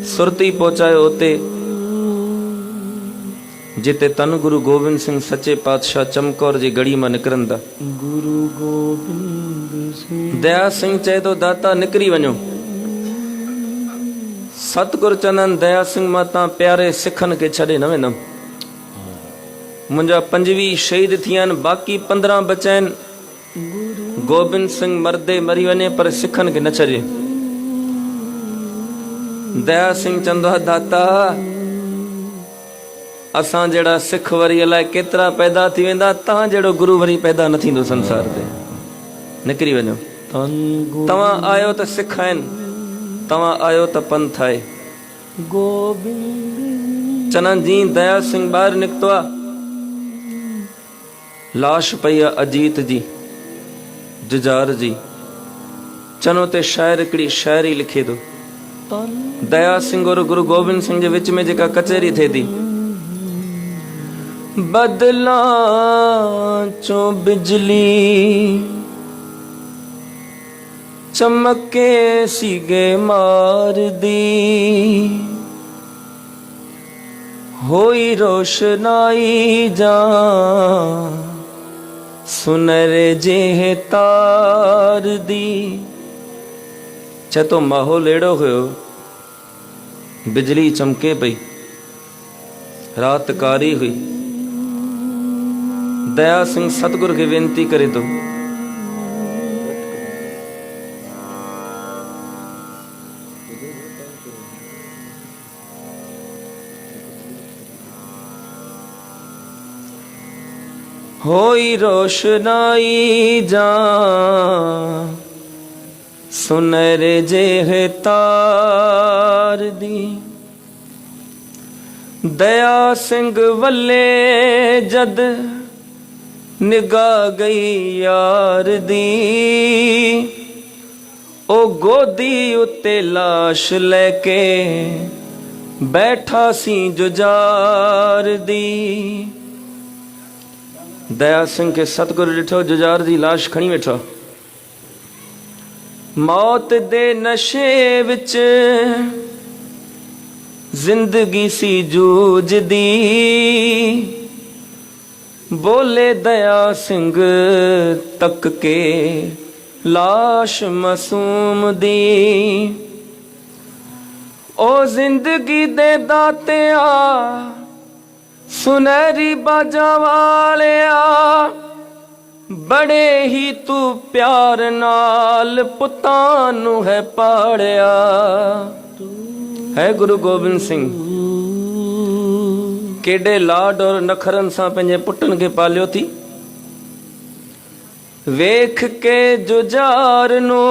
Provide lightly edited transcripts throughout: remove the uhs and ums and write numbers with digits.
ਸੁਰਤੀ ਪਹੁੰਚਾਇਓ ਤੇ जिते तन गुरु गोबिंद सिंह सच्चे पातशाह चमकौर जी गढ़ी में निकरन दा गुरु गोबिंद सिंह दया सिंह चाहे तो दाता निकरी वञो। सतगुर चनन दया सिंह माता प्यारे सिखन के छड़े न वेंदम। मुंजा 25 शहीद थियन, बाकी 15 बचैन। गोबिंद सिंह मरदे मरी वने पर सिखन के न छड़े। दया सिंह चंदो दाता असां जड़ा सिख वरी अलाए केतरा पैदा थी वेंदा, तां जड़ो गुरु वरी पैदा न थींदो संसार ते। निकरी वञो। तव्हां आयो त सिख आहिनि, तव्हां आयो त पंथ आहे। चनन जी दया सिंह ॿाहिरि निकितो आहे। लाश पई आहे अजीत जी, जुजार जी। चनो ते शायर हिकिड़ी शाइरी लिखे थो। दया सिंह और गुरु गोबिंद सिंह जे विच में जेका कचहरी थिए थी, बदला चो बिजली चमके सीगे मार दी, होई रोशनाई जा सुनरे जे तार दी। छे तो माहौल एड़ो हुयो, बिजली चमके पई, रात कारी हुई। दया सिंह सतगुर के बेनती करे तो होई रोशनाई जा सुनरे जे तार दी। दया सिंह वल्ले जद निगाह गई यार दी, ओ गोदी उत्ते लाश लेके बैठा सी जुजार दी। दया सिंह के सतगुर डिठो, जुजार दी लाश खणी वेठो। मौत दे नशे विच जिंदगी सी जूझदी, बोले दया सिंह तक के लाश मासूम दी। ओ जिंदगी दे दाते आ सुनहरी बाजा वाले आ, बड़े ही तू प्यार नाल पुत्तां नू है पाड़िया। है गुरु गोबिंद सिंह केडे लाड और नखरन सा पंहिंजे पुटन के पालियो थी। वेख के जुजार नो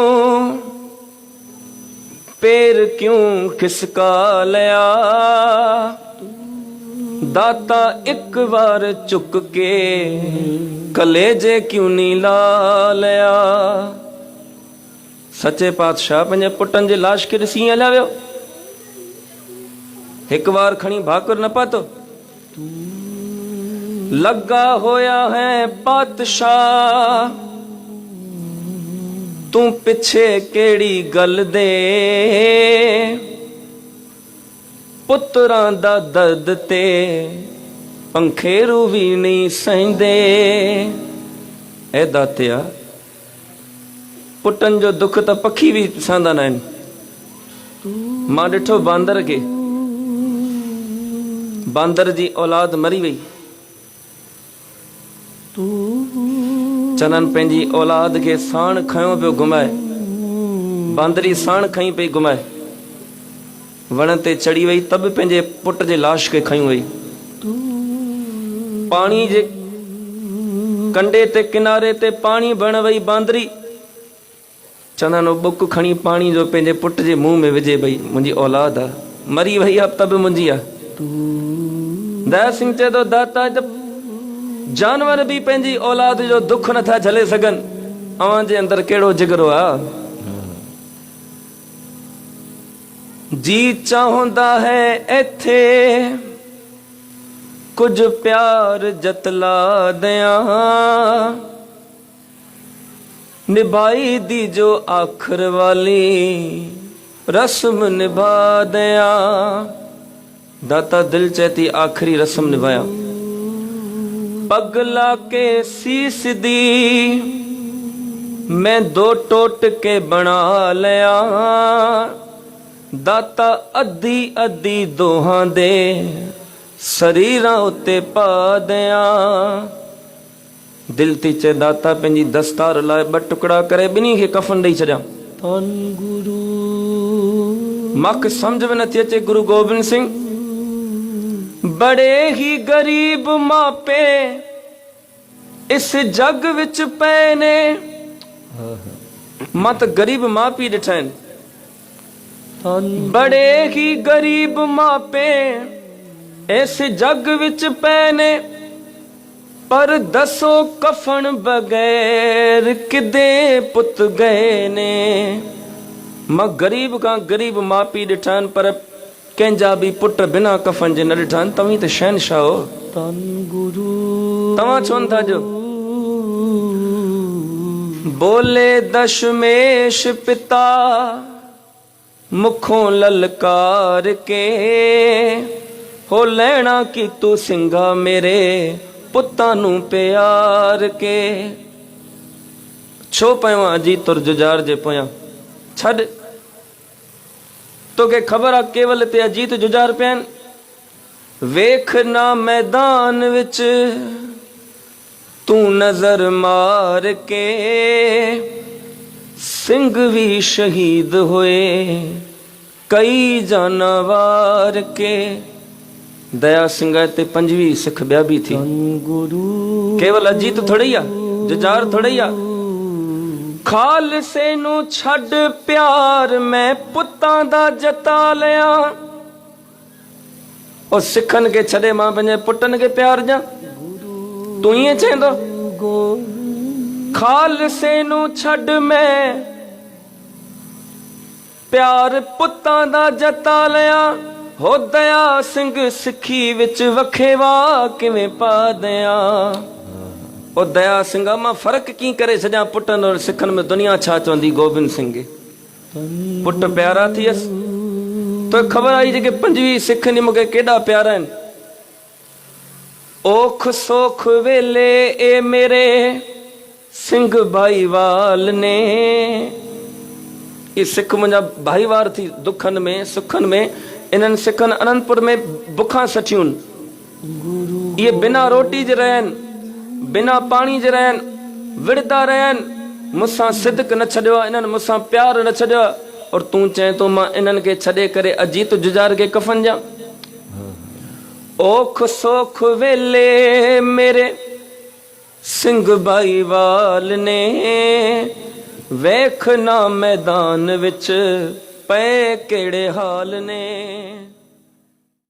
पैर क्यों खिसका लिया, दाता एक बार चुक के कलेजे क्यों नी ला लिया। सच्चे पातशाह पंहिंजे पुटन जे लाश के ॾिसी हलिया, एक बार खणी भाकुर न पातो। लगा होया है पातशाह तू पिछे केड़ी गल दे, पुत्रां दा दर्द ते पंखेरू भी नहीं सहिंदे। ए दातिया पुटन जो दुख त पखी भी सहंदा न आहिनि। मां ॾिठो बांदर के, बांदर जी औलाद मरी वई। चनन पंहिंजी औलाद के साण खयो पियो घुमाए, बांदरी साण खई पई घुमाए। वण ते चढ़ी वई तब पंहिंजे पुट जे लाश के खई वई। पानी जे कंडे ते किनारे ते पानी बण वई बांदरी। चनन बुक खणी पानी जो पंहिंजे पुट जे मुंह में विझे भई, मुंहिंजी औलाद आ मरी वई आहे तब मुंहिंजी आ। दया सिंह चए तो दाता जब जानवर भी पंहिंजी औलाद जो दुख नथा झले सघन, अवां जे अंदर कहिड़ो जिगरो आ। जी चाहुंदा है इत्थे कुछ प्यार जतला दिया, निभाई दी जो आखिर वाली रस्म निभा दिया। दाता दिल चैती आखिरी रस्म निभाया। पगला के सीस दी मैं दो टोट के बना लिया। दाता अद्धी अद्धी दोहां दे शरीरां उत्ते पा दिया। दिल ती चे दाता पंहिंजी दस्तार लाए ॿ टुकड़ा करे ॿिन्ही खे कफन ॾेई छॾिया। धन गुरु मूंखे सम्झ में नथी अचे गुरु गोबिंद सिंह बड़े ही गरीब मापे इस जग विच पए ने। मां त गरीब मां पी ॾिठा आहिनि। बड़े ही गरीब मापे इस जग विच पए ने। पर दसो कफन बगैर किदे पुत गए ने। मां गरीब का गरीब मां पी ॾिठा आहिनि पर कंहिंजा बि पुट बिना कफन जे न ॾिठा आहिनि। तव्हीं त शहनशाह हो। धन गुरु तव्हां छो नथा जो। बोले दशमेश पिता मुखों ललकार के हो लैना की तू सिंगा मेरे पुत्तां नूं प्यार के। छो पियो अजी तुर जुजार जे पोयां छॾ। तोखे ख़बर आहे केवल ते अजीत जुजार पिया आहिनि। वेख ना मैदान विच तूं नज़र मार के सिंह भी शहीद हुए कई जानवार के। दया सिंह ते 5वीं सिख ॿिया बि थी। केवल अजीत थोड़ी आ जुजार थोड़ी आ। खालसे नूं छॾ प्यार मैं पुत्तां दा जता लिया। ओ सिखन के छॾे मां पंहिंजे पुटन खे प्यार ॾियां। तूं ईअं चवंदो। खालसे नूं छॾ मैं प्यार पुत्तां दा जता लिया। हो दया सिंह सिखी विच वखेवा किवें पा दियां। ओ दया सिंह मां फ़र्क़ु कीअं करे छॾियां पुटनि और सिखनि में। दुनिया छा चवंदी गोबिंद सिंह खे। पुट प्यारा थियसि तो ख़बर आई जेके 5वीं सिख नी मूंखे केॾा प्यारा आहिनि। ओख सोख वेले ए मेरे सिंह भाईवाल ने। ये सिख मुंहिंजा भाईवार थी दुखनि में सुखनि में। इन्हनि सिखनि अनंतपुर में बुखां सठियूं। ये बिना रोटी जे रहिया आहिनि बिना पाणी जे रहिया आहिनि विड़दा रहिया आहिनि। मूंसां सिदक न छॾियो आहे इन्हनि मूंसां प्यार न छॾियो आहे। और तूं चए थो मां इन्हनि खे छॾे करे अजीत जुजार खे कफन ॾियां। ओख सोख वेले मेरे सिंह भाईवाल ने वेख ना मैदान विच पए केड़े हाल ने।